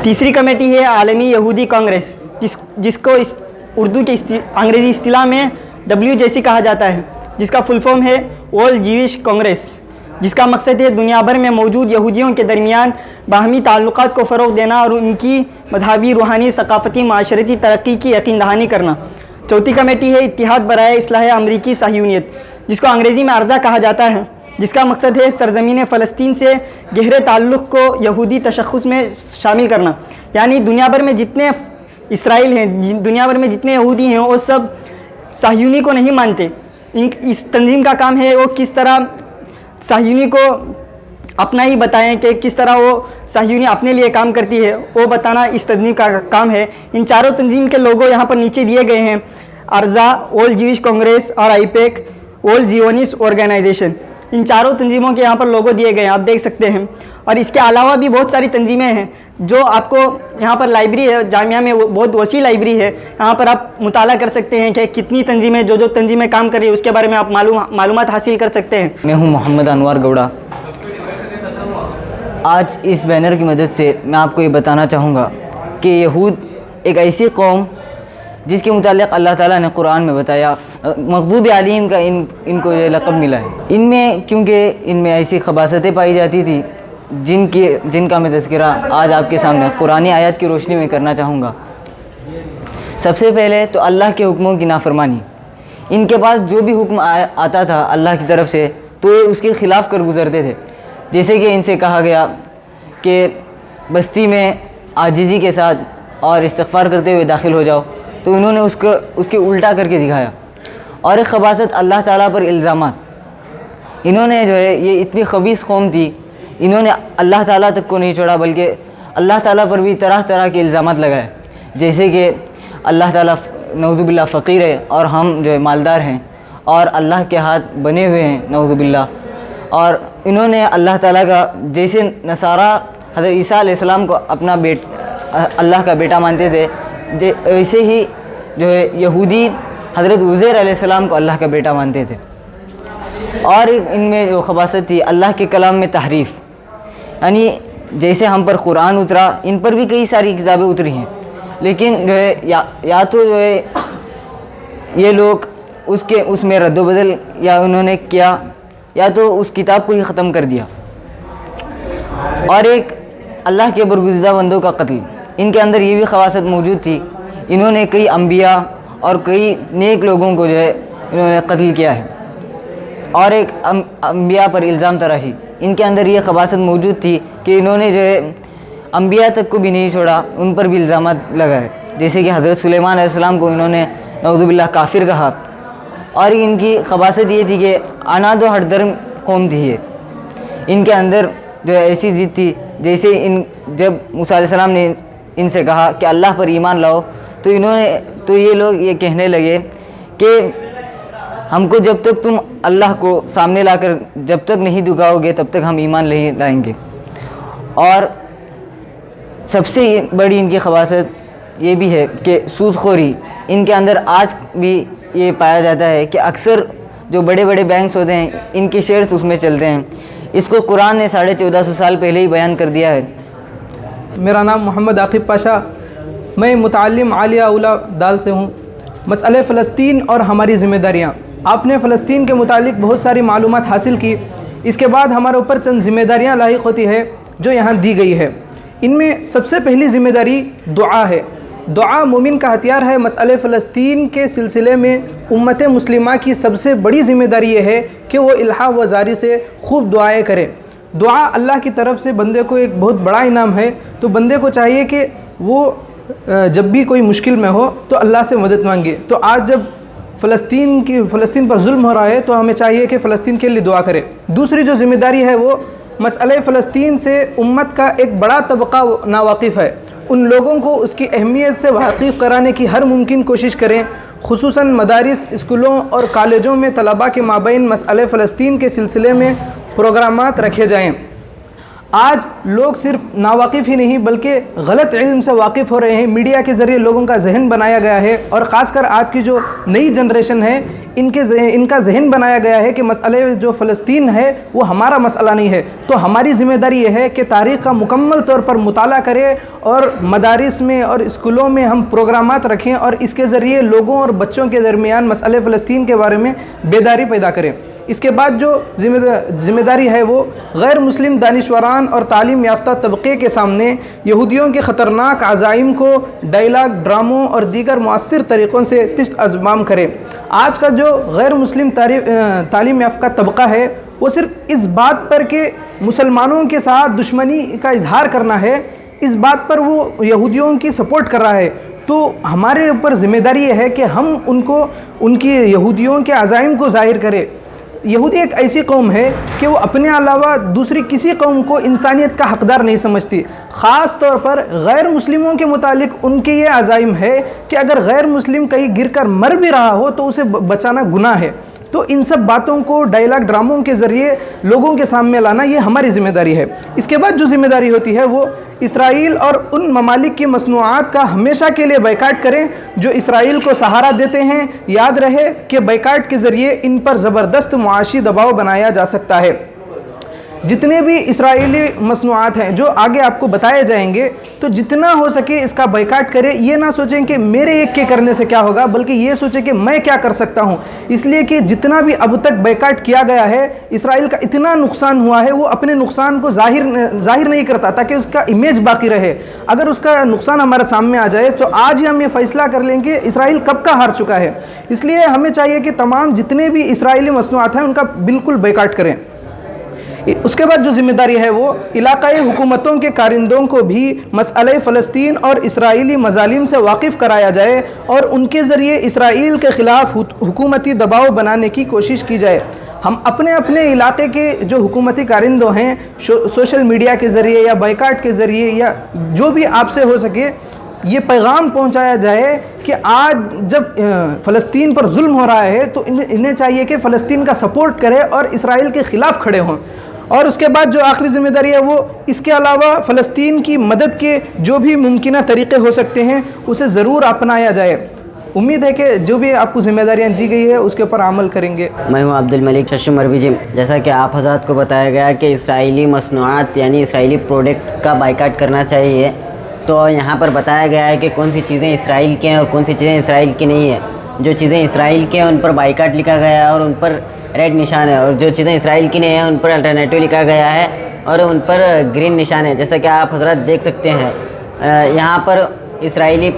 تیسری کمیٹی ہے عالمی یہودی کانگریس، جس کو اردو کی انگریزی اصطلاح میں WJC کہا جاتا ہے، جس کا فل فارم ہے ورلڈ جیوش کانگریس، جس کا مقصد ہے دنیا بھر میں موجود یہودیوں کے درمیان باہمی تعلقات کو فروغ دینا اور ان کی مذہبی، روحانی، ثقافتی، معاشرتی ترقی کی یقین دہانی کرنا۔ چوتھی کمیٹی ہے اتحاد برائے اصلاح امریکی صہیونیت، جس کو انگریزی میں ارزا کہا جاتا ہے، جس کا مقصد ہے سرزمین فلسطین سے گہرے تعلق کو یہودی تشخص میں شامل کرنا۔ یعنی دنیا بھر میں جتنے اسرائیل ہیں، دنیا بھر میں جتنے یہودی ہیں، وہ سب صہیونی کو نہیں مانتے۔ اس تنظیم کا کام ہے وہ کس طرح صہیونی کو اپنا ہی بتائیں کہ کس طرح وہ صہیونی اپنے لیے کام کرتی ہے، وہ بتانا اس تنظیم کا کام ہے۔ ان چاروں تنظیم کے لوگو یہاں پر نیچے دیے گئے ہیں، ارزا، ورلڈ جیوش کانگریس اور IPAC ورلڈ زیونسٹ آرگنائزیشن۔ ان چاروں تنظیموں کے یہاں پر لوگو دیے گئے ہیں، آپ دیکھ سکتے ہیں۔ اور اس کے علاوہ بھی بہت ساری تنظیمیں ہیں جو آپ کو یہاں پر لائبریری ہے، جامعہ میں بہت وسیع لائبریری ہے، یہاں پر آپ مطالعہ کر سکتے ہیں کہ کتنی تنظیمیں جو تنظیمیں کام کر رہی ہیں اس کے بارے میں آپ معلومات حاصل کر سکتے ہیں۔ میں ہوں محمد انوار گوڑا۔ آج اس بینر کی مدد سے میں آپ کو یہ بتانا چاہوں گا کہ یہود ایک ایسی قوم جس کے متعلق اللہ تعالیٰ نے قرآن میں بتایا، مغضوب علیہم کا ان کو یہ لقب ملا ہے۔ ان میں کیونکہ ان میں ایسی خباثتیں پائی جاتی تھی جن کا میں تذکرہ آج آپ کے سامنے قرآنی آیات کی روشنی میں کرنا چاہوں گا۔ سب سے پہلے تو اللہ کے حکموں کی نافرمانی۔ ان کے پاس جو بھی حکم آتا تھا اللہ کی طرف سے تو یہ اس کے خلاف کر گزرتے تھے۔ جیسے کہ ان سے کہا گیا کہ بستی میں عاجزی کے ساتھ اور استغفار کرتے ہوئے داخل ہو جاؤ، تو انہوں نے اس کے الٹا کر کے دکھایا۔ اور ایک خباثت اللہ تعالیٰ پر الزامات، انہوں نے جو ہے یہ اتنی خبیث قوم تھی انہوں نے اللہ تعالیٰ تک کو نہیں چھوڑا بلکہ اللہ تعالیٰ پر بھی طرح طرح کے الزامات لگائے، جیسے کہ اللہ تعالیٰ نعوذ باللہ فقیر ہے اور ہم جو ہے مالدار ہیں اور اللہ کے ہاتھ بنے ہوئے ہیں نعوذ باللہ، اور انہوں نے اللہ تعالیٰ کا جیسے نصارہ حضرت عیسیٰ علیہ السلام کو اپنا اللہ کا بیٹا مانتے تھے، ایسے ہی جو ہے یہودی حضرت عزیر علیہ السلام کو اللہ کا بیٹا مانتے تھے۔ اور ان میں جو خباثت تھی اللہ کے کلام میں تحریف، یعنی جیسے ہم پر قرآن اترا ان پر بھی کئی ساری کتابیں اتری ہیں، لیکن جو ہے یا تو جو ہے یہ لوگ اس میں رد و بدل یا انہوں نے کیا یا تو اس کتاب کو ہی ختم کر دیا۔ اور ایک اللہ کے برگزیدہ بندوں کا قتل، ان کے اندر یہ بھی خباثت موجود تھی، انہوں نے کئی انبیاء اور کئی نیک لوگوں کو جو ہے انہوں نے قتل کیا ہے۔ اور ایک انبیاء پر الزام تراشی، ان کے اندر یہ خباثت موجود تھی کہ انہوں نے جو ہے انبیاء تک کو بھی نہیں چھوڑا، ان پر بھی الزامات لگائے، جیسے کہ حضرت سلیمان علیہ السلام کو انہوں نے نعوذ باللہ کافر کہا۔ اور ان کی خباثت یہ تھی کہ عناد و ہٹ درم قوم تھی یہ، ان کے اندر جو ہے ایسی ضد تھی، جیسے جب موسیٰ علیہ السلام نے ان سے کہا کہ اللہ پر ایمان لاؤ تو یہ لوگ یہ کہنے لگے کہ ہم کو جب تک تم اللہ کو سامنے لا کر جب تک نہیں دکھاؤ گے تب تک ہم ایمان نہیں لائیں گے۔ اور سب سے بڑی ان کی خباثت یہ بھی ہے کہ سود خوری، ان کے اندر آج بھی یہ پایا جاتا ہے کہ اکثر جو بڑے بڑے بینکس ہوتے ہیں ان کے شیئرز اس میں چلتے ہیں، اس کو قرآن نے 1450 سال پہلے ہی بیان کر دیا ہے۔ میرا نام محمد عاقب پاشا، میں متعلم عالیہ اولا دال سے ہوں۔ مسئلہ فلسطین اور ہماری ذمہ داریاں، آپ نے فلسطین کے متعلق بہت ساری معلومات حاصل کی، اس کے بعد ہمارے اوپر چند ذمہ داریاں لاحق ہوتی ہے جو یہاں دی گئی ہے۔ ان میں سب سے پہلی ذمہ داری دعا ہے۔ دعا مومن کا ہتھیار ہے۔ مسئلہ فلسطین کے سلسلے میں امت مسلمہ کی سب سے بڑی ذمہ داری یہ ہے کہ وہ الحاح و زاری سے خوب دعائیں کرے۔ دعا اللہ کی طرف سے بندے کو ایک بہت بڑا انعام ہے، تو بندے کو چاہیے کہ وہ جب بھی کوئی مشکل میں ہو تو اللہ سے مدد مانگے۔ تو آج جب فلسطین پر ظلم ہو رہا ہے تو ہمیں چاہیے کہ فلسطین کے لیے دعا کرے۔ دوسری جو ذمہ داری ہے وہ مسئلہ فلسطین سے امت کا ایک بڑا طبقہ ناواقف ہے، ان لوگوں کو اس کی اہمیت سے واقف کرانے کی ہر ممکن کوشش کریں، خصوصاً مدارس، اسکولوں اور کالجوں میں طلباء کے مابین مسئلہ فلسطین کے سلسلے میں پروگرامات رکھے جائیں۔ آج لوگ صرف ناواقف ہی نہیں بلکہ غلط علم سے واقف ہو رہے ہیں، میڈیا کے ذریعے لوگوں کا ذہن بنایا گیا ہے، اور خاص کر آج کی جو نئی جنریشن ہے ان کا ذہن بنایا گیا ہے کہ مسئلہ جو فلسطین ہے وہ ہمارا مسئلہ نہیں ہے۔ تو ہماری ذمہ داری یہ ہے کہ تاریخ کا مکمل طور پر مطالعہ کریں اور مدارس میں اور اسکولوں میں ہم پروگرامات رکھیں اور اس کے ذریعے لوگوں اور بچوں کے درمیان مسئلہ فلسطین کے بارے میں بیداری پیدا کریں۔ اس کے بعد جو ذمہ داری ہے وہ غیر مسلم دانشوران اور تعلیم یافتہ طبقے کے سامنے یہودیوں کے خطرناک عزائم کو ڈائلاگ، ڈراموں اور دیگر مؤثر طریقوں سے تشت ازمام کرے۔ آج کا جو غیر مسلم تعلیم یافتہ طبقہ ہے وہ صرف اس بات پر کہ مسلمانوں کے ساتھ دشمنی کا اظہار کرنا ہے، اس بات پر وہ یہودیوں کی سپورٹ کر رہا ہے۔ تو ہمارے اوپر ذمہ داری یہ ہے کہ ہم ان کی یہودیوں کے عزائم کو ظاہر کریں۔ یہودی ایک ایسی قوم ہے کہ وہ اپنے علاوہ دوسری کسی قوم کو انسانیت کا حقدار نہیں سمجھتی۔ خاص طور پر غیر مسلموں کے متعلق ان کے یہ عزائم ہے کہ اگر غیر مسلم کہیں گر کر مر بھی رہا ہو تو اسے بچانا گناہ ہے۔ تو ان سب باتوں کو ڈائلاگ، ڈراموں کے ذریعے لوگوں کے سامنے لانا یہ ہماری ذمہ داری ہے۔ اس کے بعد جو ذمہ داری ہوتی ہے وہ اسرائیل اور ان ممالک کی مصنوعات کا ہمیشہ کے لیے بائیکاٹ کریں جو اسرائیل کو سہارا دیتے ہیں۔ یاد رہے کہ بائیکاٹ کے ذریعے ان پر زبردست معاشی دباؤ بنایا جا سکتا ہے۔ جتنے بھی اسرائیلی مصنوعات ہیں جو آگے آپ کو بتائے جائیں گے تو جتنا ہو سکے اس کا بائیکاٹ کریں۔ یہ نہ سوچیں کہ میرے ایک کے کرنے سے کیا ہوگا بلکہ یہ سوچیں کہ میں کیا کر سکتا ہوں، اس لیے کہ جتنا بھی اب تک بائیکاٹ کیا گیا ہے اسرائیل کا اتنا نقصان ہوا ہے، وہ اپنے نقصان کو ظاہر نہیں کرتا تاکہ اس کا امیج باقی رہے۔ اگر اس کا نقصان ہمارے سامنے آ جائے تو آج ہی ہم یہ فیصلہ کر لیں کہ اسرائیل کب کا ہار چکا ہے۔ اس لیے ہمیں چاہیے کہ تمام جتنے بھی اسرائیلی مصنوعات ہیں ان کا بالکل بائیکاٹ کریں۔ اس کے بعد جو ذمہ داری ہے وہ علاقائی حکومتوں کے کارندوں کو بھی مسئلہ فلسطین اور اسرائیلی مظالم سے واقف کرایا جائے اور ان کے ذریعے اسرائیل کے خلاف حکومتی دباؤ بنانے کی کوشش کی جائے۔ ہم اپنے اپنے علاقے کے جو حکومتی کارندوں ہیں سوشل میڈیا کے ذریعے یا بائیکاٹ کے ذریعے یا جو بھی آپ سے ہو سکے یہ پیغام پہنچایا جائے کہ آج جب فلسطین پر ظلم ہو رہا ہے تو انہیں چاہیے کہ فلسطین کا سپورٹ کرے اور اسرائیل کے خلاف کھڑے ہوں. اور اس کے بعد جو آخری ذمہ داری ہے وہ اس کے علاوہ فلسطین کی مدد کے جو بھی ممکنہ طریقے ہو سکتے ہیں اسے ضرور اپنایا جائے. امید ہے کہ جو بھی آپ کو ذمہ داریاں دی گئی ہے اس کے اوپر عمل کریں گے. میں ہوں عبد الملک ششم مربی جم. جیسا کہ آپ حضرات کو بتایا گیا کہ اسرائیلی مصنوعات یعنی اسرائیلی پروڈکٹ کا بائیکاٹ کرنا چاہیے، تو یہاں پر بتایا گیا ہے کہ کون سی چیزیں اسرائیل کے ہیں اور کون سی چیزیں اسرائیل کی نہیں ہیں. جو چیزیں اسرائیل کے ہیں ان پر بائیکاٹ لکھا گیا ہے اور ان پر ریڈ نشان ہے، اور جو چیزیں اسرائیل کی نہیں ہیں ان پر الٹرنیٹیو لکھا گیا ہے اور ان پر گرین نشان ہے. جیسا کہ آپ حضرات دیکھ سکتے ہیں یہاں پر اسرائیلی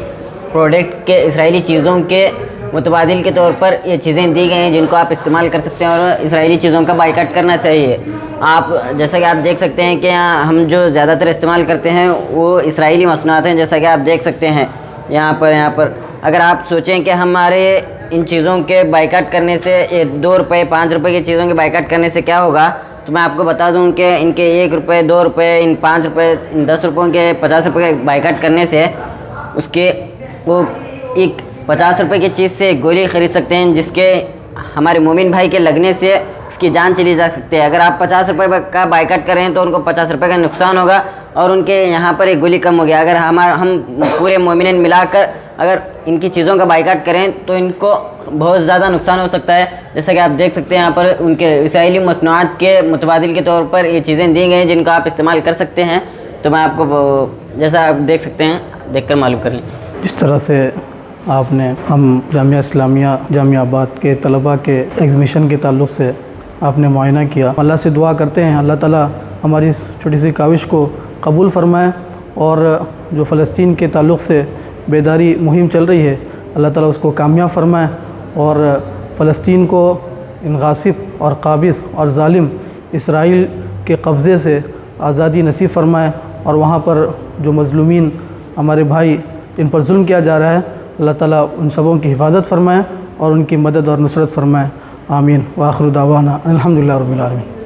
پروڈکٹ کے اسرائیلی چیزوں کے متبادل کے طور پر یہ چیزیں دی گئی ہیں جن کو آپ استعمال کر سکتے ہیں اور اسرائیلی چیزوں کا بائیکاٹ کرنا چاہیے. آپ جیسا کہ آپ دیکھ سکتے ہیں کہ ہم جو زیادہ تر استعمال کرتے ہیں وہ اسرائیلی مصنوعات ہیں. جیسا کہ آپ دیکھ سکتے ہیں یہاں پر اگر آپ سوچیں کہ ہمارے ان چیزوں کے بائیکاٹ کرنے سے 2 روپے 5 روپے کی چیزوں کے بائیکاٹ کرنے سے کیا ہوگا، تو میں آپ کو بتا دوں کہ ان کے 1 روپے 2 روپے ان 5 روپے ان 10 روپوں کے 50 روپے کے بائیکاٹ کرنے سے اس کے وہ ایک 50 روپے کی چیز سے ایک گولی خرید سکتے ہیں جس کے ہمارے مومن بھائی کے لگنے سے اس کی جان چلی جا سکتی ہے. اگر آپ 50 روپے کا بائیکاٹ کریں تو ان کو 50 روپے کا نقصان ہوگا اور ان کے یہاں پر ایک گولی کم ہو گیا. اگر ہم پورے مومنین ملا کر اگر ان کی چیزوں کا بائیکاٹ کریں تو ان کو بہت زیادہ نقصان ہو سکتا ہے. جیسا کہ آپ دیکھ سکتے ہیں یہاں پر ان کے اسرائیلی مصنوعات کے متبادل کے طور پر یہ چیزیں دی گئی ہیں جن کا آپ استعمال کر سکتے ہیں. تو میں آپ کو جیسا آپ دیکھ سکتے ہیں دیکھ کر معلوم کر لیں. جس طرح سے آپ نے ہم جامعہ اسلامیہ جامعہ آباد کے طلباء کے ایگزیبیشن کے تعلق سے آپ نے معائنہ کیا، اللہ سے دعا کرتے ہیں اللہ تعالیٰ ہماری اس چھوٹی سی کاوش کو قبول فرمائے اور جو فلسطین کے تعلق سے بیداری مہم چل رہی ہے اللہ تعالیٰ اس کو کامیاب فرمائے اور فلسطین کو ان غاصب اور قابض اور ظالم اسرائیل کے قبضے سے آزادی نصیب فرمائے اور وہاں پر جو مظلومین ہمارے بھائی ان پر ظلم کیا جا رہا ہے اللہ تعالیٰ ان سبوں کی حفاظت فرمائے اور ان کی مدد اور نصرت فرمائے. آمین. وآخر دعوانا الحمدللہ رب العالمین.